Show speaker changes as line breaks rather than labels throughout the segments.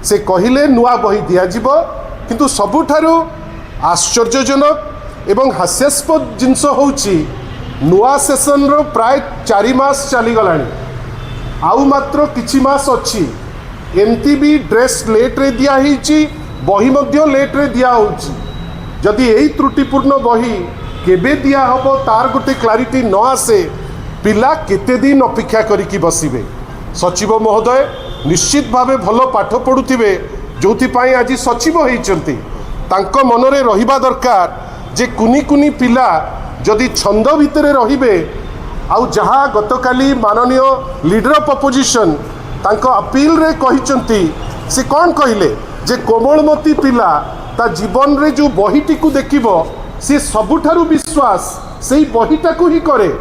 से कहले नुआ बही दिज्व किंतु सबुठारु आश्चर्यजनक एवं हास्यास्पद जिनस होउची नुआ सेशन रो प्राय 4 मास चलीगला आउ मात्र किछि मास अच्छी एमती भी ड्रेस लेट रे दिया ही बही मध्य लेट रे दिया होउची जदि यही त्रुटिपूर्ण बही केबे दिया हबो तार गोटे क्लारिटी न आसे पिला केते दिन अपेक्षा करिकी बसिबे। सचिव महोदय निश्चित भावे भल पाठ पढ़ुथिबे जोथिपाई आज सचिव होइचंती तांको मनरे रहिबा दरकार जे कुनी कुनी पिला जदि छंद भितरे रहिबे आउ जहाँ गतकाली माननीय लीडर ऑफ अपोजिशन तांको अपील रे कहिचंती से कौन कहले जे कोमलमती पिला ता जीवन रे जो बहीटी को देखिबो से सबुठारु विश्वास से बहीटा को ही करे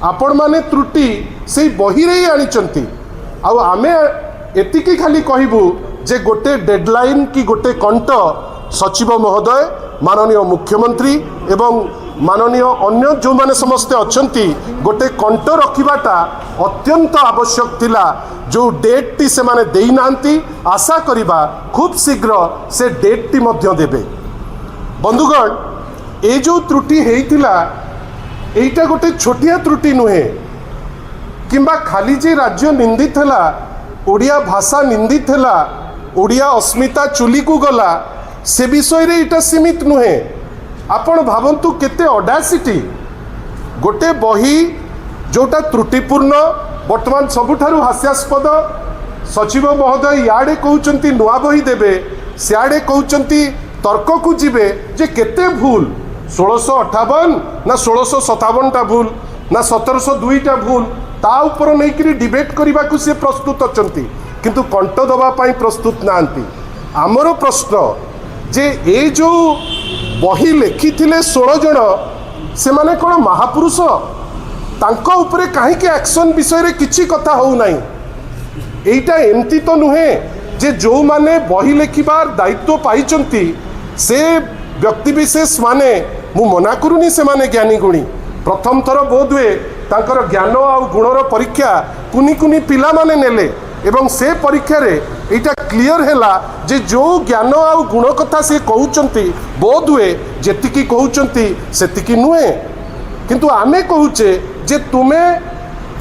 आपण माने त्रुटि से बही रे आनिचंती आउ आमे एतिकी खाली कहबू जे गोटे डेडलाइन की गोटे कंट सचिव महोदय माननीय मुख्यमंत्री एवं माननीय अन्य जो माने समस्ते अच्छंती गोटे कंट रखिबाटा अत्यंत आवश्यक थिला जो डेट टी से माने देई नांती आशा करिबा खूब शीघ्र से डेट टी मध्य देबे। बंधुगण ए जो त्रुटि हेइथिला एइटा गोटे छोटिया त्रुटि नुहे किंबा खाली जे राज्य निंदित हला ओडिया भाषा निंदित हला ओडिया अस्मिता चुली को गला से विषय रे इटा सीमित नुहे। आपण भावंतु केते ऑडासिटी गोटे बही जोटा त्रुटिपूर्ण वर्तमान सबुठारु हास्यास्पद सचिव महोदय याडे कहउचंती नुआ बही देबे सियाडे कहउचंती तर्क को जीवे जे केते भूल 1658 ना 1657 टा भूल ना 1702 टा भूल ता ऊपर नहीं डिबेट करने को सी प्रस्तुत अच्छा किंतु कंठ दवापाई प्रस्तुत नांती। आमर प्रश्न जे ए जो बही लेखि 16 जन से माने कौन महापुरुष तांको उपरे कहीं एक्शन विषय रे किछि कथा हो नहीं एटा एमती तो नुहे जे जो माने बही लेखिबार दायित्व पाइचंती से व्यक्ति विशेष माने मु मना करूनी से माने ज्ञानी गुणी प्रथम थर बोध हुए तांकर ज्ञान आ गुणर परीक्षा कुनी कुनी पिला माने नेले एवं से परीक्षा रे एटा क्लियर हैला जे जो ज्ञान आ गुण कथा से कहउचंती बोध हुए जेतिकी कहउचंती सेतिकी नुहे किंतु आमे कहूचे जे तुमे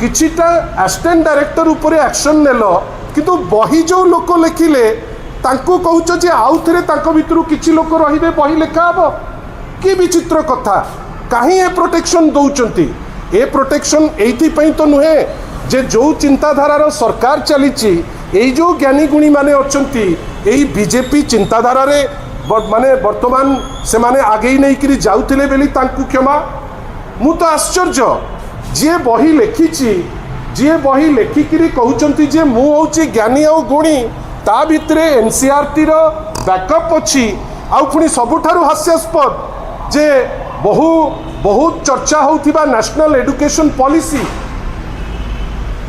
किछिटा असिस्टेंट डायरेक्टर ऊपर एक्शन नेलो किंतु बही जो लोक लेखिले तांको कहूच जे आउ थे भितर किछि लोक रहिबे बही लेखा हबो कि विचित्र कथा कहीं ए प्रोटेक्शन दौरान ए प्रोटेक्शन एइथि तो नुहे जे जो चिंताधारार सरकार चली जो ज्ञानी गुणी माने अच्छंती एई बीजेपी चिंताधारा रे माने वर्तमान से माने आगे नहीं करी जाउथिले बेली तांकु क्षमा मु तो आश्चर्य जे बही लेखिची जे बही लेखिकी कहउचंती जे मु होची ज्ञानी आ गुणी ता भितरे एनसीईआरटी रो बैकअप अच्छी आउ पुणी सबुठारु हास्यास्पद जे बहुत चर्चा होउथिबा नेशनल एजुकेशन पॉलिसी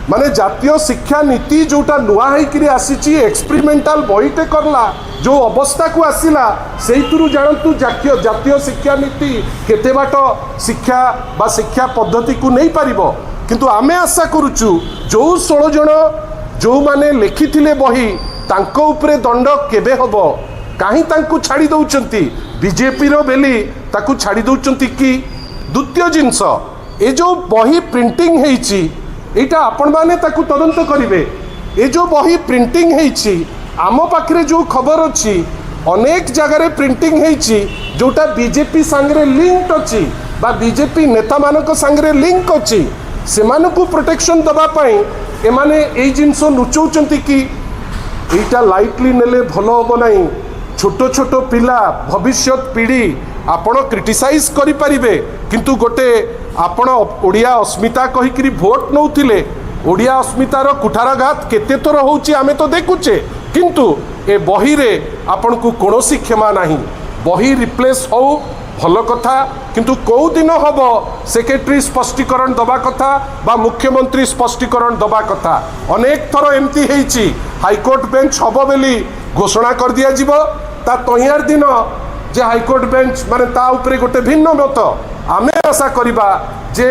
माने जातीय शिक्षा नीति जोटा नुआ होइकरी आसीची एक्सपेरिमेंटल बहीटे करला जो अवस्था को आसिला सेइतुरु जानतु जातीय शिक्षा नीति केते बाट शिक्षा बा शिक्षा पद्धति को नहीं पारिबो किंतु आमे आशा करूचु जो 16 जन जो माने लेखिथिले बही तांको उपरे दंड केबे हबो कहीं तांको छाड़ी दउचंती बीजेपी रो बेली ताकू छाड़ी दउचंती कि द्वितीय जिंस ए जो बही प्रिंटिंग हेइची एटा आपण माने ताकू तदंत करिवे ए जो बही प्रिंटिंग हेइची आम पाखरे जो खबर अच्छी अनेक जगह प्रिंटिंग हेइची जोटा बीजेपी सांगरे लिंक अच्छी बा बीजेपी नेता मानक सांगरे लिंक अच्छी सेमानकु प्रोटेक्शन दबा पाई एमाने ए जिंस लुचौचंती कि एटा लाइटली नेले भलो हबो नाही छोट छोट पिला भविष्य पीढ़ी आपण क्रिटिसाइज करि परिबे किंतु गोटे आपण ओडिया अस्मिता कहिकरी भोट नौथिले ओडिया अस्मितार कुठाराघात केते थर होउची आमे तो देखुचे किंतु ए बही रे आपण को कोनोसी क्षमा नाही बही रिप्लेस हो भल कथा किंतु कौ दिन हम सेक्रेटरी स्पष्टीकरण दबा कथा बा मुख्यमंत्री स्पष्टीकरण दबा कथा अनेक थर एमती हेइची हाईकोर्ट बेंच हम बेली घोषणा कर दिया जीवो ता तहियार दिन जे हाईकोर्ट बेंच माने ता उपरे गोटे भिन्न मत आमे आशा करिबा जे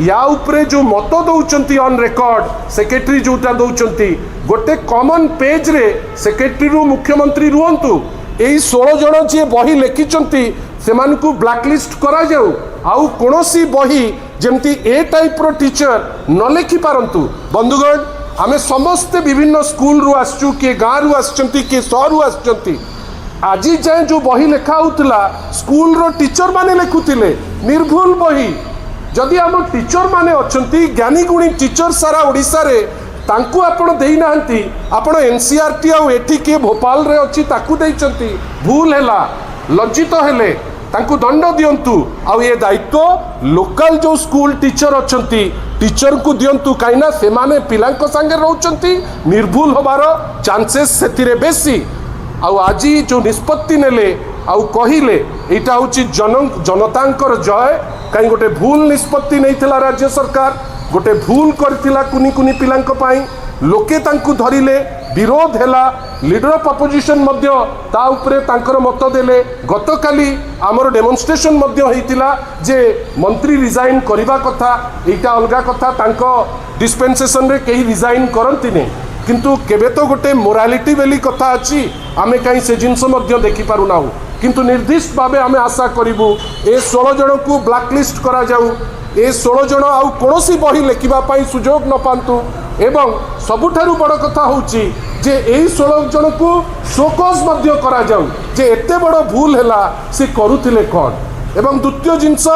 या उपरे जो मत दौरान ऑन रिकॉर्ड सेक्रेटरी जोटा दौरान गोटे कॉमन पेज रे सेक्रेटरी रु मुख्यमंत्री रुहतु यही 16 जन जी बही लिखिंट से ब्लैकलिस्ट करा जाऊ आउ कोनोसी बही जमती ए टाइप रो टीचर न लिखि पारंतु। बंधुगण आमे समस्ते विभिन्न स्कूल रु आसचु किए गाँव रु आसचंती किए शहर रु आसचंती आज जाए जो बही लिखा होता स्कूल रो टीचर माने लिखुतिले निर्भुल बही जदि आम टीचर माने अच्छंती ज्ञानी गुणी टीचर सारा ओडिशा रे तांकु आपण देई नांती आपण एनसीईआरटी आ एठी के भोपाल रे अछि ताकु देइचंती भूल हैला लज्जित हेले तांकु दंड दियंतु आ ये दायित्व लोकल जो स्कूल टीचर अच्छंती टीचर को दियंतु काइना से माने पिलांको संगे रहउचंती निर्भुल होबार चांसेस सेतिरे बेसी आउ आज जो निष्पत्ति नेले आउ कहिले एटा होची जनतांकर जय कहीं गोटे भूल निष्पत्ति नैथिला राज्य सरकार गोटे भूल करथिला कुनी कुनी पिलांको पाई लोके तांकु धरिले विरोध हैला लीडर ऑफ अपोजिशन मध्य ता उपरे तांकर मत देले गतकाली आमर डेमोन्स्ट्रेशन मध्य होइतिला जे मंत्री रिजाइन करिबा कथा एटा अलगा कथा तांको डिस्पेंसेशन रे केही रिजाइन करंती नै किंतु केबे तो गोटे मोरालिटी बेली कथा अच्छी आमे कहीं से जिनस मध्य देखि पारु नाहु किंतु निर्दिष्ट भावे आमे आशा करिबु ए 16 जन को ब्लैकलिस्ट करा जाऊ ए 16 जन आउ कोनोसी बही लेखिबा पाई सुजोग न पांतु एवं सबुठारु बड़ कथा होची जे एई 16 जन को शोकस मध्य करा जाऊ जे एते बड़ भूल हैला से करूथिले कोन। एवं द्वितीय जिनस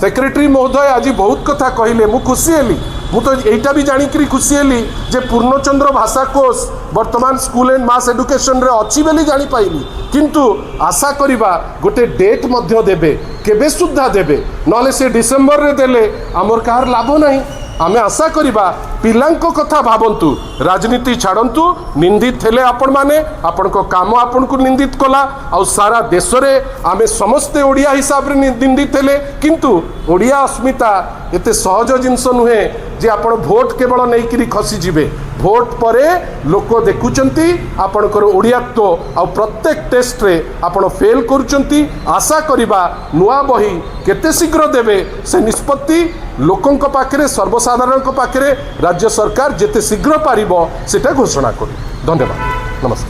सेक्रेटरी महोदय आज बहुत कथा कहले मु खुशी हेली मु तो एटा भी जानिकरी खुशी हेली जे पूर्णचंद्र भाषा कोर्स वर्तमान स्कूल एंड मास एडुकेशन रे अच्छी बेली जानी पाइली किंतु आशा करिबा गोटे डेट मध्य देबे केबे सुद्धा देबे नले से डिसेंबर रे देले आमर कार लाभ नहीं आमे आशा करिबा पिलांको कथा भाबंतु राजनीति छाड़ंतु निंदित हेले आपण माने आपण को काम आपण को निंदित कला आ सारा देश रे आमे समस्ते ओडिया हिसाब रे निंदित हेले किंतु ओडिया अस्मिता एते सहज जिंस नुहे जे आपण भोट केवल नहीं करी खसी जिबे भोट परे लोक देखुचंती आपणकर ओडियात्व आ प्रत्येक टेस्ट रे आपण फेल करूचंती आशा करिबा नुआ बही केते शीघ्र देबे से निष्पत्ति लोकंक पाखरे सर्वसाधारणक पाखरे राज्य सरकार जेते शीघ्र पारिबो सेटा घोषणा करू। धन्यवाद नमस्कार।